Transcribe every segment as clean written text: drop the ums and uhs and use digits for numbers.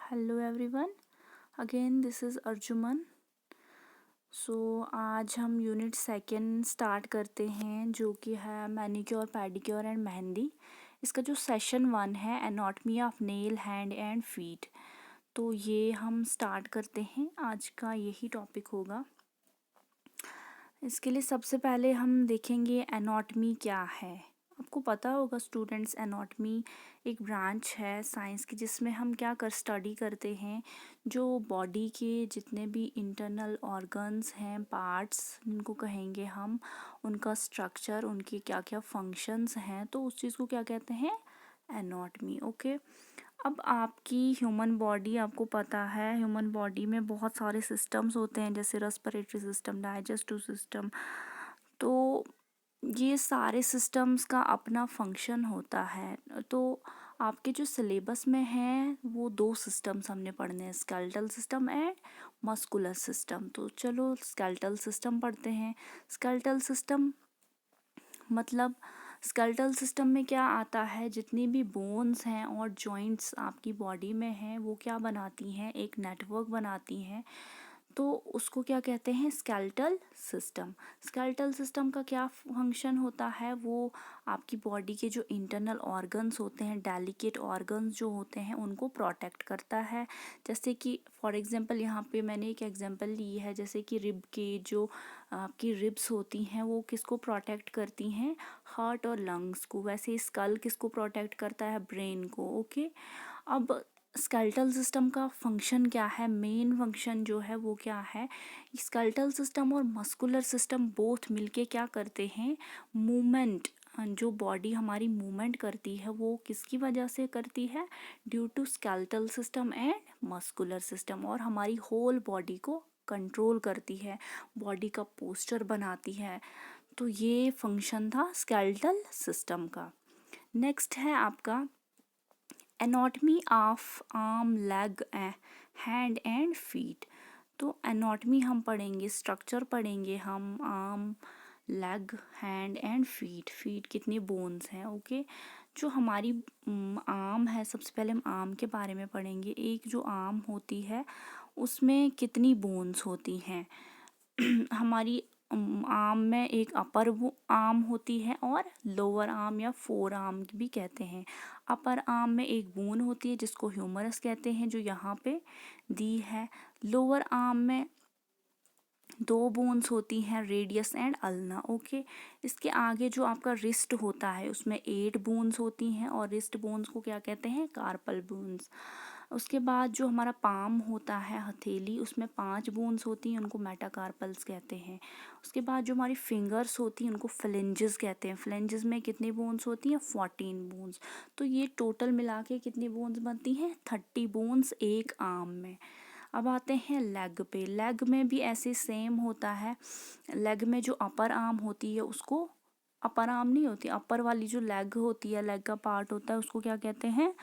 Hello everyone, again this is Arjuman. आज हम unit second start करते हैं जो कि है मैनिक्योर पैडिक्योर एंड मेहंदी। इसका जो सेशन 1 है anatomy of nail hand and feet, तो ये हम स्टार्ट करते हैं। आज का यही टॉपिक होगा। इसके लिए सबसे पहले हम देखेंगे एनाटॉमी क्या है। आपको पता होगा स्टूडेंट्स, एनाटॉमी एक ब्रांच है साइंस की जिसमें हम क्या स्टडी करते हैं, जो बॉडी के जितने भी इंटरनल ऑर्गन्स हैं, पार्ट्स जिनको कहेंगे हम, उनका स्ट्रक्चर, उनके क्या क्या फंक्शंस हैं, तो उस चीज़ को क्या कहते हैं, एनाटॉमी। ओके। अब आपकी ह्यूमन बॉडी, आपको पता है ह्यूमन बॉडी में बहुत सारे सिस्टम्स होते हैं, जैसे रेस्पिरेटरी सिस्टम, डाइजेस्टिव सिस्टम। तो ये सारे सिस्टम्स का अपना फंक्शन होता है। तो आपके जो सिलेबस में है वो 2 सिस्टम्स हमने पढ़ने हैं, skeletal system and muscular system. तो चलो स्केलेटल सिस्टम पढ़ते हैं। स्केलेटल सिस्टम मतलब स्केलेटल सिस्टम में क्या आता है, जितनी भी बोन्स हैं और जॉइंट्स आपकी बॉडी में हैं वो क्या बनाती हैं, एक नेटवर्क बनाती हैं। तो उसको क्या कहते हैं, स्केलेटल सिस्टम। स्केलेटल सिस्टम का क्या फंक्शन होता है, वो आपकी बॉडी के जो इंटरनल ऑर्गन्स होते हैं, डेलिकेट ऑर्गन्स जो होते हैं, उनको प्रोटेक्ट करता है। जैसे कि फॉर एग्जांपल यहाँ पे मैंने एक एग्जांपल ली है, जैसे कि रिब के जो आपकी रिब्स होती हैं वो किसको प्रोटेक्ट करती हैं, हार्ट और लंग्स को। वैसे स्कल किसको प्रोटेक्ट करता है, ब्रेन को। ओके। अब स्केलेटल सिस्टम का फंक्शन क्या है, मेन फंक्शन जो है वो क्या है, स्केलेटल सिस्टम और मस्कुलर सिस्टम बोथ मिलके क्या करते हैं, मूवमेंट, जो बॉडी हमारी मूवमेंट करती है वो किसकी वजह से करती है, due to skeletal system and muscular system, और हमारी होल बॉडी को कंट्रोल करती है, बॉडी का पोस्चर बनाती है। तो ये फंक्शन था स्केलेटल सिस्टम का। नेक्स्ट है आपका anatomy of arm, leg, hand and feet. तो एनाटॉमी हम पढ़ेंगे, स्ट्रक्चर पढ़ेंगे हम, arm, leg, hand and feet. Feet कितनी बोन्स हैं। ओके। जो हमारी आर्म है, सबसे पहले हम आर्म के बारे में पढ़ेंगे। एक जो आर्म होती है उसमें कितनी बोन्स होती हैं। हमारी आर्म में एक अपर आर्म होती है और लोअर आर्म या फोर आर्म भी कहते हैं। अपर आर्म में एक बोन होती है जिसको ह्यूमरस कहते हैं, जो यहाँ पे दी है। लोअर आर्म में 2 बोन्स होती हैं, रेडियस एंड अल्ना। ओके। इसके आगे जो आपका रिस्ट होता है उसमें 8 बोन्स होती हैं, और रिस्ट बोन्स को क्या कहते हैं, कार्पल बोन्स। उसके बाद जो हमारा पाम होता है, हथेली, उसमें 5 बोन्स होती हैं, उनको मेटाकार्पल्स कहते हैं। उसके बाद जो हमारी फिंगर्स होती हैं उनको फ्लेंजेस कहते हैं। फ्लेंजेस में कितनी बोन्स होती हैं, 14 बोन्स। तो ये टोटल मिला के कितनी बोन्स बनती हैं, 30 बोन्स एक आर्म में। अब आते हैं लेग पे। लेग में भी ऐसे सेम होता है। लेग में जो अपर आर्म होती है उसको, अपर आर्म नहीं होती, अपर वाली जो लेग होती है, लेग का पार्ट होता है, उसको क्या कहते हैं,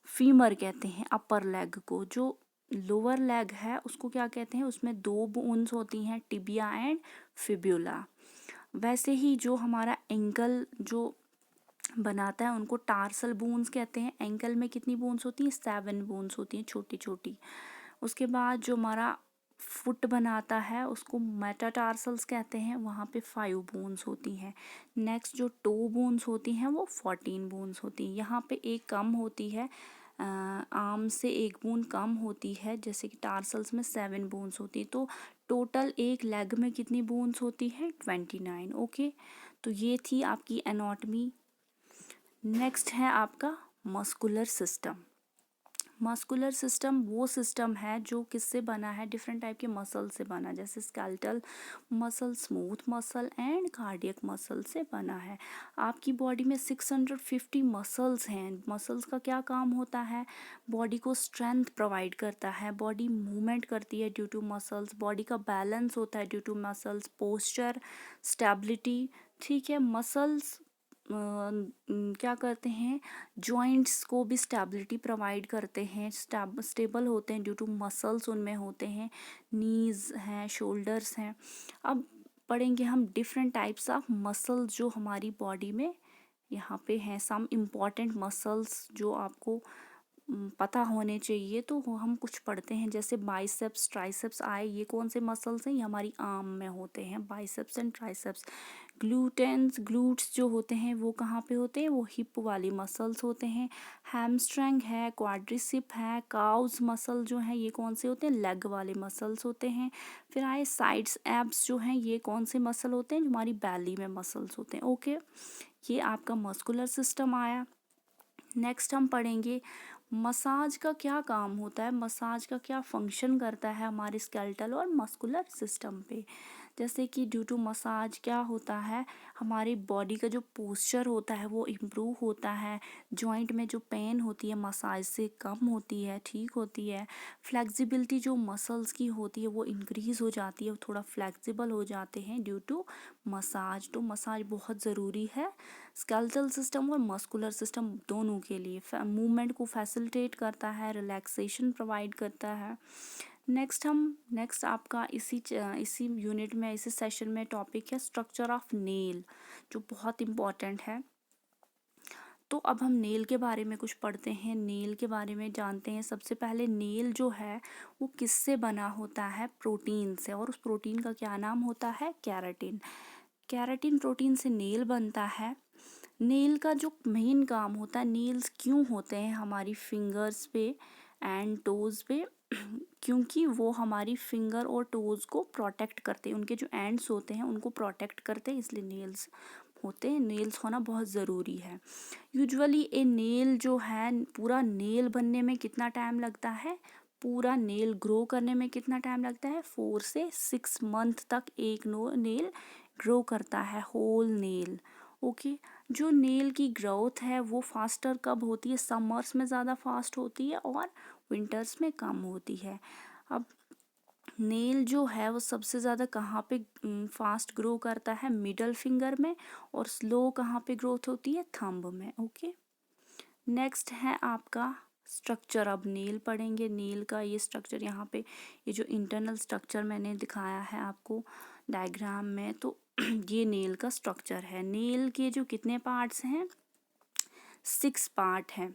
फीमर कहते हैं अपर लेग को। जो लोअर लेग है उसको क्या कहते हैं, उसमें 2 बोन्स होती हैं, टिबिया एंड फिब्यूला। वैसे ही जो हमारा एंकल जो बनाता है उनको टार्सल बोन्स कहते हैं। एंकल में कितनी बोन्स होती हैं, 7 बोन्स होती हैं, छोटी छोटी। उसके बाद जो हमारा फुट बनाता है उसको मेटाटार्सल्स कहते हैं, वहाँ पे 5 बोन्स होती हैं। नेक्स्ट जो टो बोन्स होती हैं वो 14 बोन्स होती हैं। यहाँ पे एक कम होती है, आर्म से एक बोन कम होती है, जैसे कि टार्सल्स में 7 बोन्स होती है। तो टोटल एक लेग में कितनी बोन्स होती है, 29। ओके। तो ये थी आपकी एनाटॉमी। नेक्स्ट है आपका मस्कुलर सिस्टम। मस्कुलर सिस्टम वो सिस्टम है जो किससे बना है, डिफरेंट टाइप के मसल से बना, जैसे skeletal muscle, smooth muscle and cardiac muscle से बना है। आपकी बॉडी में 650 मसल्स हैं। मसल्स का क्या काम होता है, बॉडी को स्ट्रेंथ प्रोवाइड करता है, बॉडी मूवमेंट करती है ड्यू टू मसल्स, बॉडी का बैलेंस होता है due to muscles, posture, stability. ठीक है। मसल्स क्या करते हैं, जॉइंट्स को भी स्टेबिलिटी प्रोवाइड करते हैं, स्टेबल होते हैं ड्यू टू मसल्स उनमें होते हैं, नीज हैं, शोल्डर्स हैं। अब पढ़ेंगे हम डिफरेंट टाइप्स ऑफ मसल्स जो हमारी बॉडी में यहाँ पे हैं। सम इम्पॉर्टेंट मसल्स जो आपको पता होने चाहिए। तो हम कुछ पढ़ते हैं जैसे बाइसेप्स ट्राइसेप्स आए, ये कौन से मसल्स हैं, ये हमारी आर्म में होते हैं, बाइसेप्स एंड ट्राइसेप्स। ग्लूटेंस ग्लूट्स जो होते हैं वो कहाँ पे होते हैं, वो हिप वाली मसल्स होते हैं। हैमस्ट्रिंग है, क्वाड्रिसिप है, काउज मसल जो है ये कौन से होते हैं, लेग वाले मसल्स होते हैं। फिर आए साइड्स एब्स जो हैं ये कौन से मसल होते हैं, जो हमारी बैली में मसल्स होते हैं। ओके, ये आपका मस्कुलर सिस्टम आया। नेक्स्ट हम पढ़ेंगे मसाज का क्या काम होता है, मसाज का क्या फंक्शन करता है हमारे स्केलेटल और मस्कुलर सिस्टम पे। जैसे कि ड्यू टू मसाज क्या होता है, हमारी बॉडी का जो पोस्चर होता है वो इम्प्रूव होता है। जॉइंट में जो पेन होती है मसाज से कम होती है, ठीक होती है। फ्लेक्सिबिलिटी जो मसल्स की होती है वो इंक्रीज़ हो जाती है, थोड़ा फ्लेक्सिबल हो जाते हैं ड्यू टू मसाज। तो मसाज बहुत ज़रूरी है स्केलेटल सिस्टम और मस्कुलर सिस्टम दोनों के लिए। मूवमेंट को फैसिलिटेट करता है, रिलैक्सेशन प्रोवाइड करता है। नेक्स्ट आपका इसी यूनिट में, इसी सेशन में टॉपिक है स्ट्रक्चर ऑफ नेल, जो बहुत इम्पॉर्टेंट है। तो अब हम नेल के बारे में कुछ पढ़ते हैं, नेल के बारे में जानते हैं। सबसे पहले नेल जो है वो किससे बना होता है, प्रोटीन से, और उस प्रोटीन का क्या नाम होता है, केराटिन। केराटिन प्रोटीन से नेल बनता है। नेल का जो मेन काम होता है, नेल्स क्यों होते हैं हमारी फिंगर्स पे एंड टोज़ पे क्योंकि वो हमारी फिंगर और टोज़ को प्रोटेक्ट करते हैं, उनके जो एंड्स होते हैं उनको प्रोटेक्ट करते हैं, इसलिए नेल्स होते हैं। नेल्स होना बहुत ज़रूरी है। यूजुअली ए नेल जो है, पूरा नेल बनने में कितना टाइम लगता है, पूरा नेल ग्रो करने में कितना टाइम लगता है, 4 से 6 मंथ तक एक नेल ग्रो करता है, होल नेल। ओके, जो नेल की ग्रोथ है वो फास्टर कब होती है, समर्स में ज़्यादा फास्ट होती है और विंटर्स में कम होती है। अब नेल जो है वो सबसे ज़्यादा कहाँ पे फास्ट ग्रो करता है, मिडल फिंगर में, और स्लो कहाँ पे ग्रोथ होती है, थंब में। ओके, नेक्स्ट है आपका स्ट्रक्चर। अब नेल पढ़ेंगे, नेल का ये स्ट्रक्चर, यहाँ पे ये जो इंटरनल स्ट्रक्चर मैंने दिखाया है आपको डायग्राम में, तो ये नेल का स्ट्रक्चर है। नेल के जो कितने पार्ट्स हैं, 6 पार्ट हैं।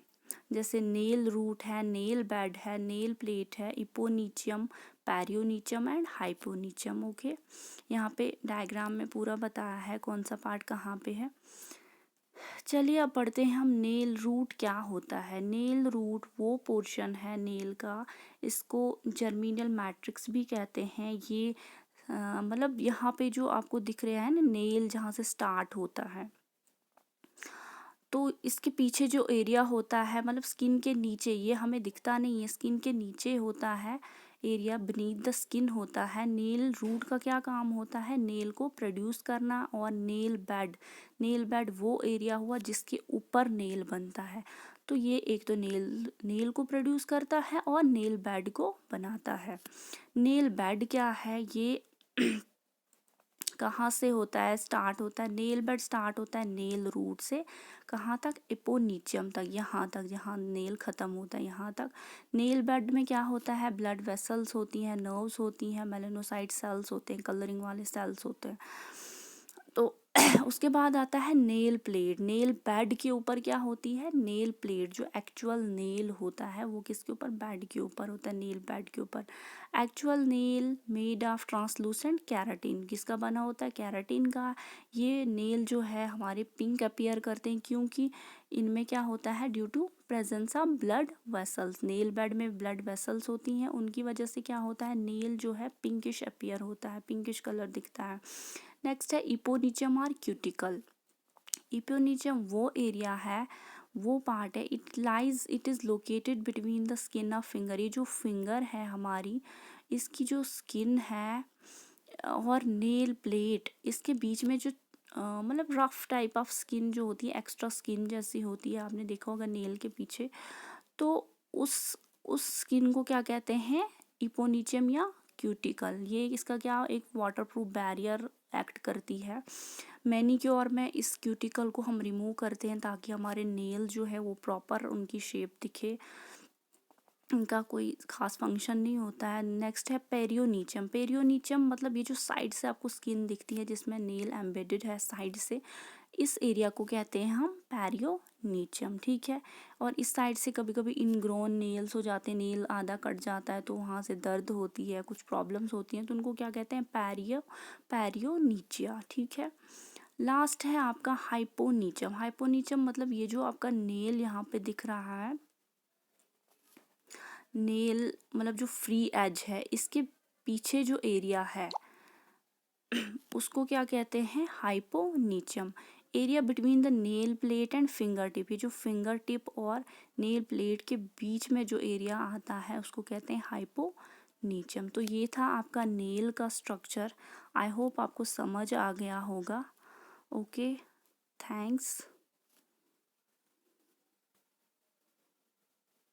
जैसे नेल रूट है, नेल बेड है, नेल प्लेट है, इपोनिचियम, पेरियोनिचियम एंड हाइपोनिचियम। ओके, यहाँ पे डायग्राम में पूरा बताया है कौन सा पार्ट कहाँ पे है। चलिए अब पढ़ते हैं हम नेल रूट क्या होता है। नेल रूट वो पोर्शन है नेल का, इसको जर्मिनल मैट्रिक्स भी कहते हैं। ये मतलब यहाँ पे जो आपको दिख रहा है ना, नेल जहाँ से स्टार्ट होता है, तो इसके पीछे जो एरिया होता है, मतलब स्किन के नीचे, ये हमें दिखता नहीं है, स्किन के नीचे होता है एरिया, बीनीथ द स्किन होता है। नेल रूट का क्या काम होता है, नेल को प्रोड्यूस करना। और नेल बेड वो एरिया हुआ जिसके ऊपर नेल बनता है। तो ये एक तो नेल को प्रोड्यूस करता है और नेल बेड को बनाता है। नेल बेड क्या है, ये कहाँ से होता है, स्टार्ट होता है, नेल बेड स्टार्ट होता है नेल रूट से, कहाँ तक, इपोनिचियम तक, यहाँ तक जहाँ नेल ख़त्म होता है यहाँ तक। नेल बेड में क्या होता है, ब्लड वेसल्स होती हैं, नर्व्स होती हैं, मेलानोसाइट सेल्स होते हैं, कलरिंग वाले सेल्स होते हैं। तो उसके बाद आता है नेल प्लेट। नेल बेड के ऊपर क्या होती है, नेल प्लेट। जो एक्चुअल नेल होता है वो किसके ऊपर, बेड के ऊपर होता है, नेल बेड के ऊपर। Actual nail made of translucent keratin, किसका बना होता है, केराटिन का। ये नेल जो है हमारे पिंक अपीयर करते हैं, क्योंकि इनमें क्या होता है, due to presence of blood vessels. Nail bed में ब्लड वेसल्स होती हैं, उनकी वजह से क्या होता है, नेल जो है पिंकिश अपीयर होता है, पिंकिश कलर दिखता है। नेक्स्ट है इपोनिचियम और क्यूटिकल। इपोनिचियम वो एरिया है, वो पार्ट है, it is located between the skin of finger. ये जो फिंगर है हमारी, इसकी जो स्किन है और नेल प्लेट, इसके बीच में जो मतलब रफ टाइप ऑफ स्किन जो होती है, एक्स्ट्रा स्किन जैसी होती है, आपने देखा होगा नेल के पीछे, तो उस स्किन को क्या कहते हैं, इपोनिचियम या क्यूटिकल। ये इसका क्या, एक वाटरप्रूफ बैरियर एक्ट करती है। मैनीक्योर में इस क्यूटिकल को हम रिमूव करते हैं ताकि हमारे नेल जो है वो प्रॉपर उनकी शेप दिखे, इनका कोई खास फंक्शन नहीं होता है। नेक्स्ट है पेरियोनिचियम। पेरियोनिचियम मतलब ये जो साइड से आपको स्किन दिखती है जिसमें नेल एम्बेडेड है साइड से, इस एरिया को कहते हैं हम पेरियोनीचियम, ठीक है। और इस साइड से कभी कभी इनग्रोन नेल्स हो जाते हैं, नेल आधा कट जाता है तो वहाँ से दर्द होती है, कुछ प्रॉब्लम्स होती हैं, तो उनको क्या कहते हैं, पेरियोनीचिया, ठीक है। लास्ट है आपका हाइपोनीचियम। हाइपोनीचियम मतलब ये जो आपका नेल यहाँ पे दिख रहा है, नेल मतलब जो फ्री एज है, इसके पीछे जो एरिया है उसको क्या कहते हैं, hyponychium. Area between the nail plate and finger tip, ये जो फिंगर टिप और नेल प्लेट के बीच में जो एरिया आता है उसको कहते हैं हाइपोनीचियम। तो ये था आपका नेल का स्ट्रक्चर। आई होप आपको समझ आ गया होगा। Okay, thanks.